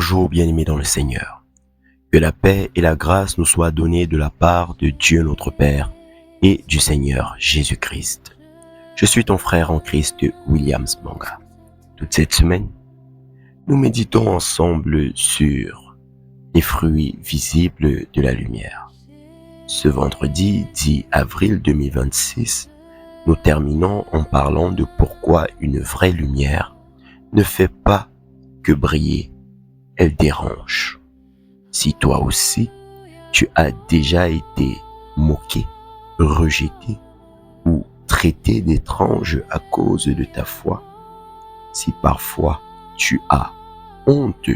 Bonjour bien-aimés dans le Seigneur. Que la paix et la grâce nous soient données de la part de Dieu notre Père et du Seigneur Jésus-Christ. Je suis ton frère en Christ Williams Manga. Toute cette semaine, nous méditons ensemble sur les fruits visibles de la lumière. Ce vendredi 10 avril 2026, nous terminons en parlant de pourquoi une vraie lumière ne fait pas que briller, elle dérange. Si toi aussi, tu as déjà été moqué, rejeté ou traité d'étrange à cause de ta foi, si parfois tu as honte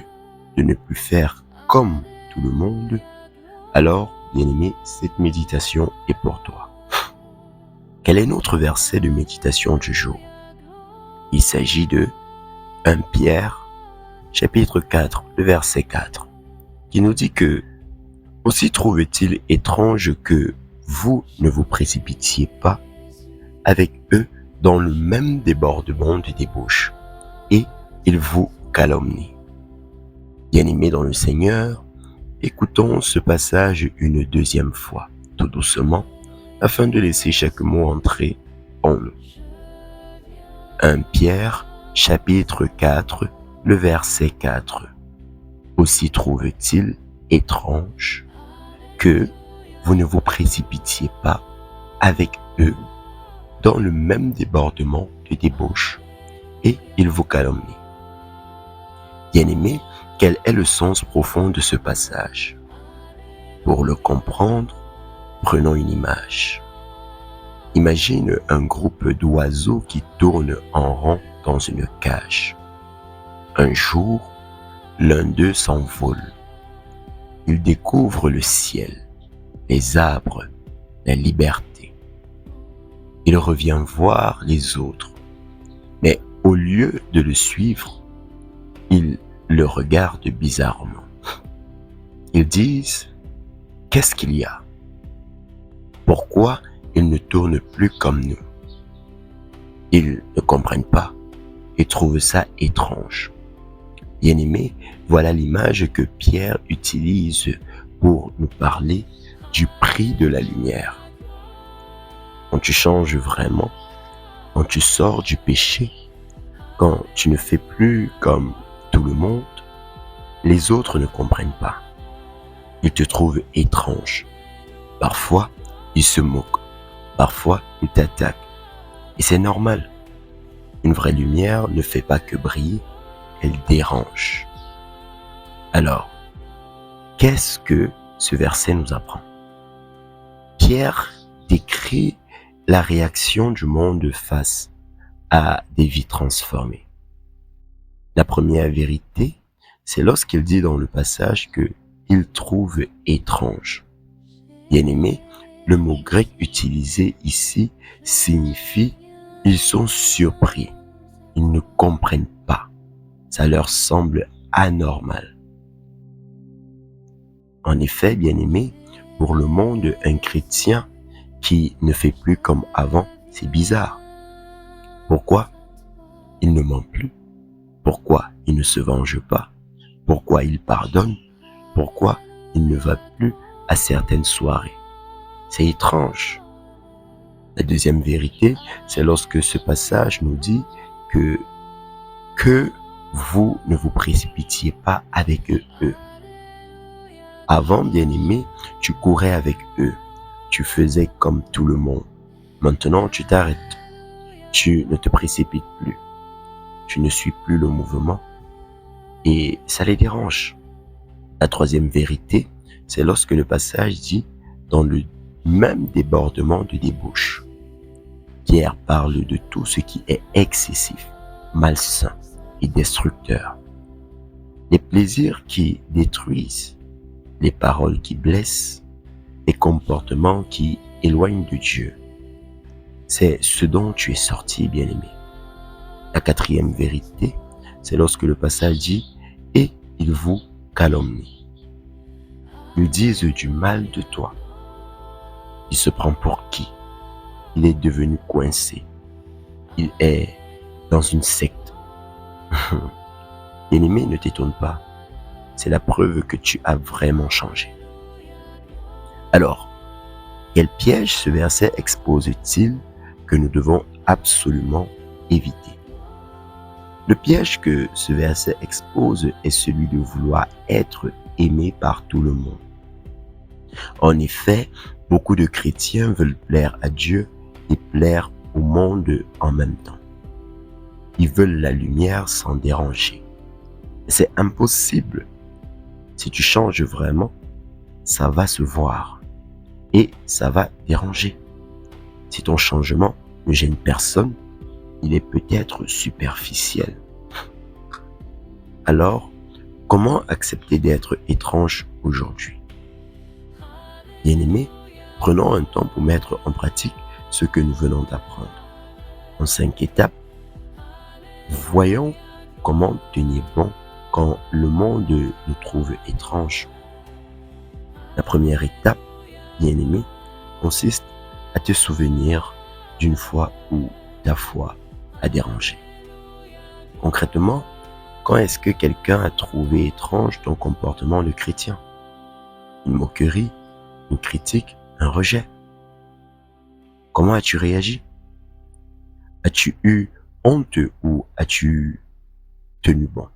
de ne plus faire comme tout le monde, alors, bien-aimé, cette méditation est pour toi. Quel est notre verset de méditation du jour? Il s'agit de 1 Pierre, chapitre 4, le verset 4, qui nous dit que « Aussi trouve-t-il étrange que vous ne vous précipitiez pas avec eux dans le même débordement de débauche, et ils vous calomnient. » Bien-aimés dans le Seigneur, écoutons ce passage une deuxième fois, tout doucement, afin de laisser chaque mot entrer en nous. 1 Pierre, chapitre 4, le verset 4. Aussi trouve-t-il étrange que vous ne vous précipitiez pas avec eux dans le même débordement de débauche, et ils vous calomnient. Bien-aimés, quel est le sens profond de ce passage? Pour le comprendre, prenons une image. Imagine un groupe d'oiseaux qui tournent en rond dans une cage. Un jour, l'un d'eux s'envole. Il découvre le ciel, les arbres, la liberté. Il revient voir les autres, mais au lieu de le suivre, ils le regardent bizarrement. Ils disent « Qu'est-ce qu'il y a? Pourquoi il ne tourne plus comme nous ?» Ils ne comprennent pas et trouvent ça étrange. Bien-aimés, voilà l'image que Pierre utilise pour nous parler du prix de la lumière. Quand tu changes vraiment, quand tu sors du péché, quand tu ne fais plus comme tout le monde, les autres ne comprennent pas. Ils te trouvent étrange. Parfois, ils se moquent. Parfois, ils t'attaquent. Et c'est normal. Une vraie lumière ne fait pas que briller, elle dérange. Alors, qu'est-ce que ce verset nous apprend? Pierre décrit la réaction du monde face à des vies transformées. La première vérité, c'est lorsqu'il dit dans le passage que il trouve étrange. Bien-aimé, le mot grec utilisé ici signifie ils sont surpris, ils ne comprennent pas, ça leur semble anormal. En effet, bien-aimé, pour le monde, un chrétien qui ne fait plus comme avant, c'est bizarre. Pourquoi il ne ment plus? Pourquoi il ne se venge pas? Pourquoi il pardonne? Pourquoi il ne va plus à certaines soirées? C'est étrange. La deuxième vérité, c'est lorsque ce passage nous dit que vous ne vous précipitiez pas avec eux. Avant, bien-aimé, tu courais avec eux. Tu faisais comme tout le monde. Maintenant, tu t'arrêtes. Tu ne te précipites plus. Tu ne suis plus le mouvement. Et ça les dérange. La troisième vérité, c'est lorsque le passage dit dans le même débordement de débauche. Pierre parle de tout ce qui est excessif, malsain et destructeur. Les plaisirs qui détruisent, les paroles qui blessent, les comportements qui éloignent de Dieu. C'est ce dont tu es sorti, bien-aimé. La quatrième vérité, c'est lorsque le passage dit « et ils vous calomnient ». Ils disent du mal de toi. Il se prend pour qui? Il est devenu coincé. Il est dans une secte. Bien-aimé, ne t'étonne pas. c'est la preuve que tu as vraiment changé. Alors, quel piège ce verset expose-t-il que nous devons absolument éviter? Le piège que ce verset expose est celui de vouloir être aimé par tout le monde. En effet, beaucoup de chrétiens veulent plaire à Dieu et plaire au monde en même temps. Ils veulent la lumière sans déranger. C'est impossible. Si tu changes vraiment, ça va se voir et ça va déranger. Si ton changement ne gêne personne, il est peut-être superficiel. Alors, comment accepter d'être étrange aujourd'hui? Bien-aimés, prenons un temps pour mettre en pratique ce que nous venons d'apprendre. En 5 étapes, voyons comment tenir bon quand le monde nous trouve étranges. La première étape, bien-aimé, consiste à te souvenir d'une fois où ta foi a dérangé. Concrètement, quand est-ce que quelqu'un a trouvé étrange ton comportement de chrétien? Une moquerie, une critique, un rejet? Comment as-tu réagi? As-tu eu honte ou as-tu tenu bon?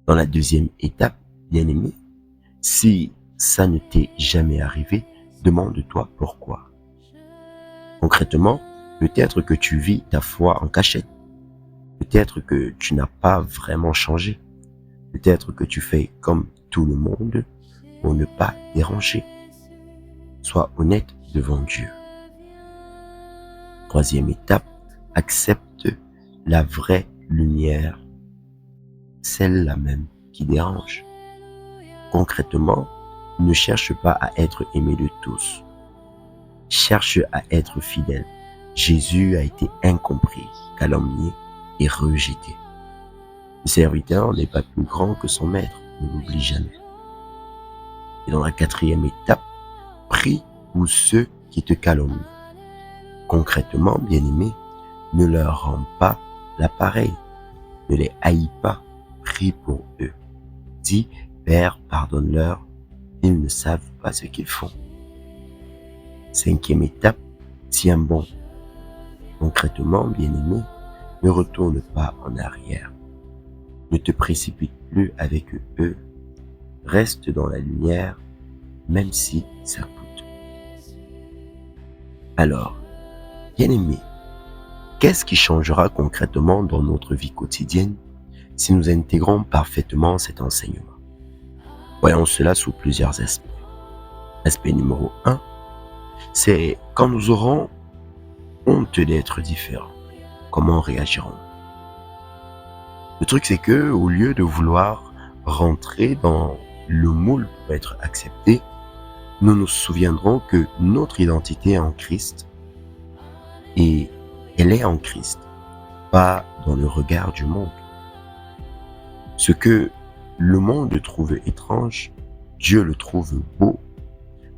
Dans la deuxième étape, bien-aimé, si ça ne t'est jamais arrivé, demande-toi pourquoi. Concrètement, peut-être que tu vis ta foi en cachette. Peut-être que tu n'as pas vraiment changé. Peut-être que tu fais comme tout le monde pour ne pas déranger. Sois honnête devant Dieu. Troisième étape, accepte la vraie lumière, celle-là même qui dérange. Concrètement, ne cherche pas à être aimé de tous. Cherche à être fidèle. Jésus a été incompris, calomnié et rejeté. Le serviteur n'est pas plus grand que son maître, ne l'oublie jamais. Et dans la quatrième étape, prie pour ceux qui te calomnient. Concrètement, bien-aimé, ne leur rends pas l'appareil, ne les haïs pas, prie pour eux. Dis, Père, pardonne-leur, ils ne savent pas ce qu'ils font. Cinquième étape, tiens bon. Concrètement, bien-aimé, ne retourne pas en arrière. Ne te précipite plus avec eux. Reste dans la lumière, même si ça coûte. Alors, bien-aimé, qu'est-ce qui changera concrètement dans notre vie quotidienne si nous intégrons parfaitement cet enseignement? Voyons cela sous plusieurs aspects. Aspect numéro 1, c'est quand nous aurons honte d'être différents. Comment réagirons-nous? Le truc, c'est que au lieu de vouloir rentrer dans le moule pour être accepté, nous nous souviendrons que notre identité est en Christ et elle est en Christ, pas dans le regard du monde. Ce que le monde trouve étrange, Dieu le trouve beau.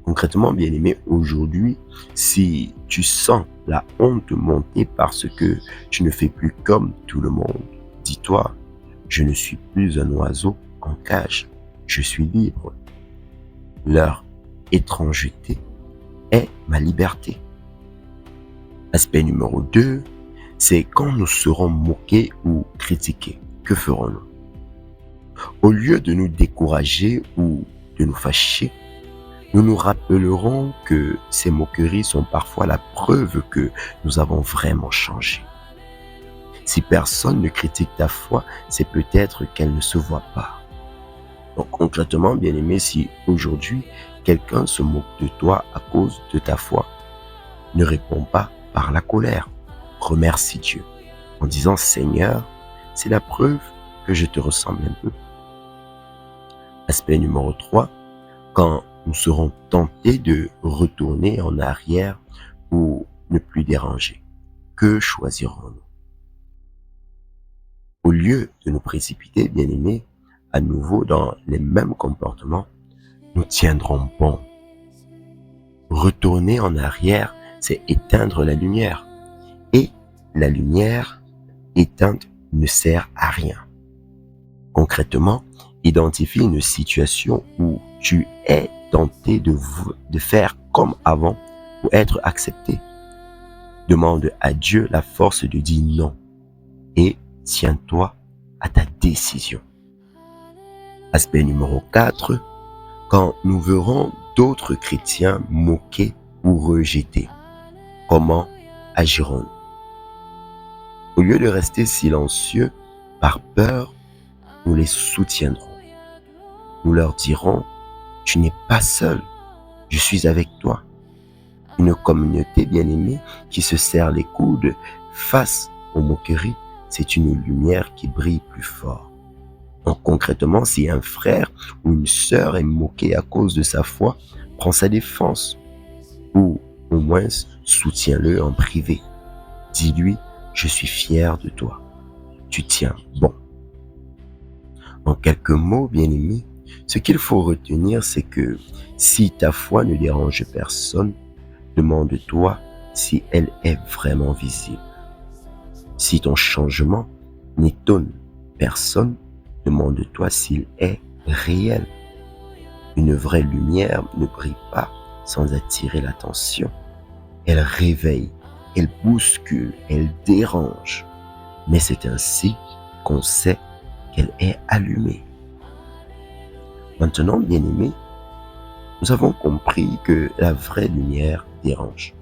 Concrètement, bien-aimé, aujourd'hui, si tu sens la honte monter parce que tu ne fais plus comme tout le monde, dis-toi, je ne suis plus un oiseau en cage, je suis libre. Leur étrangeté est ma liberté. Aspect numéro 2, c'est quand nous serons moqués ou critiqués. Que ferons-nous? Au lieu de nous décourager ou de nous fâcher, nous nous rappellerons que ces moqueries sont parfois la preuve que nous avons vraiment changé. Si personne ne critique ta foi, c'est peut-être qu'elle ne se voit pas. Donc concrètement, bien-aimé, si aujourd'hui quelqu'un se moque de toi à cause de ta foi, ne réponds pas par la colère. Remercie Dieu en disant « Seigneur, c'est la preuve que je te ressemble un peu ». Aspect numéro 3, quand nous serons tentés de retourner en arrière pour ne plus déranger, que choisirons-nous? Au lieu de nous précipiter, bien-aimés, à nouveau dans les mêmes comportements, nous tiendrons bon. Retourner en arrière, c'est éteindre la lumière. Et la lumière éteinte ne sert à rien. Concrètement, Identifie une situation où tu es tenté de faire comme avant pour être accepté. Demande à Dieu la force de dire non et tiens-toi à ta décision. Aspect numéro 4, quand nous verrons d'autres chrétiens moqués ou rejetés, comment agirons-nous? Au lieu de rester silencieux par peur, nous les soutiendrons. Nous leur dirons, tu n'es pas seul, je suis avec toi. Une communauté bien-aimée qui se serre les coudes face aux moqueries, c'est une lumière qui brille plus fort. Donc concrètement, si un frère ou une sœur est moqué à cause de sa foi, prends sa défense ou au moins soutiens-le en privé. Dis-lui, je suis fier de toi. Tu tiens bon. En quelques mots, bien-aimés, ce qu'il faut retenir, c'est que si ta foi ne dérange personne, demande-toi si elle est vraiment visible. Si ton changement n'étonne personne, demande-toi s'il est réel. Une vraie lumière ne brille pas sans attirer l'attention. Elle réveille, elle bouscule, elle dérange. Mais c'est ainsi qu'on sait qu'elle est allumée. Maintenant, bien-aimés, nous avons compris que la vraie lumière dérange.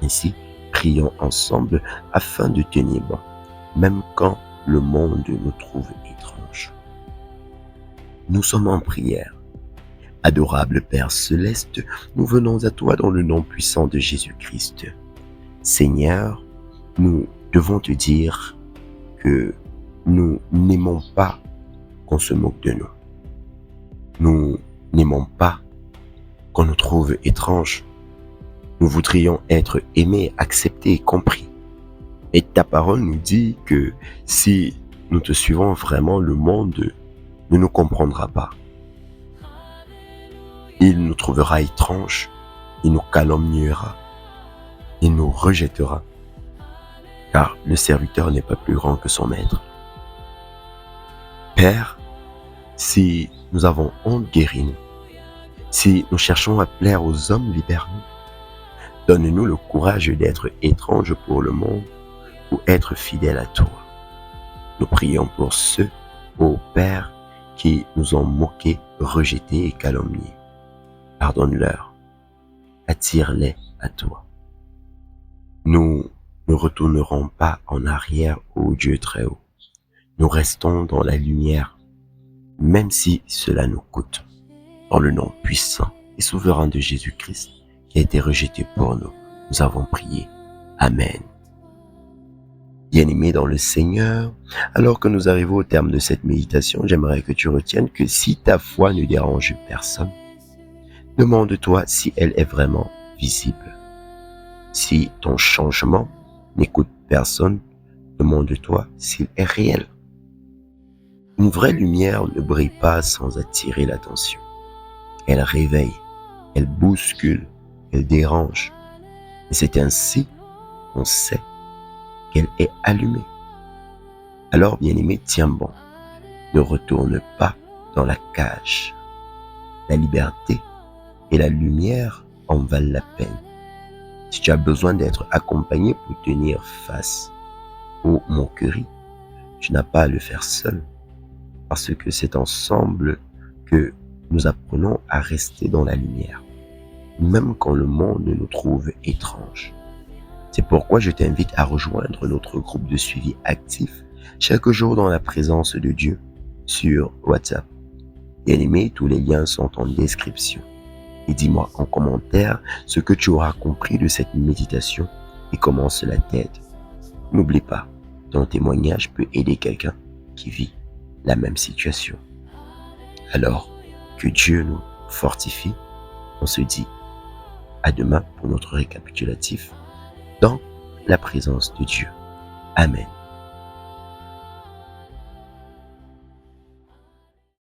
Ainsi, prions ensemble afin de tenir bon, même quand le monde nous trouve étranges. Nous sommes en prière. Adorable Père céleste, nous venons à toi dans le nom puissant de Jésus-Christ. Seigneur, nous devons te dire que nous n'aimons pas qu'on se moque de nous. Nous n'aimons pas qu'on nous trouve étranges. Nous voudrions être aimés, acceptés et compris. Et ta parole nous dit que si nous te suivons vraiment, le monde ne nous comprendra pas. Il nous trouvera étranges, il nous calomniera, il nous rejettera, car le serviteur n'est pas plus grand que son maître. Père, si nous avons honte, guéris-nous. Si nous cherchons à plaire aux hommes, libère-nous. Donne-nous le courage d'être étranges pour le monde ou être fidèles à toi. Nous prions pour ceux, ô Père, qui nous ont moqués, rejetés et calomniés. Pardonne-leur. Attire-les à toi. Nous ne retournerons pas en arrière, ô Dieu très haut. Nous restons dans la lumière, même si cela nous coûte. Dans le nom puissant et souverain de Jésus-Christ, qui a été rejeté pour nous, nous avons prié. Amen. Bien-aimé dans le Seigneur, alors que nous arrivons au terme de cette méditation, j'aimerais que tu retiennes que si ta foi ne dérange personne, demande-toi si elle est vraiment visible. Si ton changement n'écoute personne, demande-toi s'il est réel. Une vraie lumière ne brille pas sans attirer l'attention. Elle réveille, elle bouscule, elle dérange. Et c'est ainsi qu'on sait qu'elle est allumée. Alors, bien-aimé, tiens bon. Ne retourne pas dans la cage. La liberté et la lumière en valent la peine. Si tu as besoin d'être accompagné pour tenir face aux moqueries, tu n'as pas à le faire seul, parce que c'est ensemble que nous apprenons à rester dans la lumière, même quand le monde nous trouve étranges. C'est pourquoi je t'invite à rejoindre notre groupe de suivi actif chaque jour dans la présence de Dieu sur WhatsApp. Bien-aimé, tous les liens sont en description. Et dis-moi en commentaire ce que tu auras compris de cette méditation et comment cela t'aide. N'oublie pas, ton témoignage peut aider quelqu'un qui vit la même situation. Alors, que Dieu nous fortifie. On se dit à demain pour notre récapitulatif dans la présence de Dieu. Amen.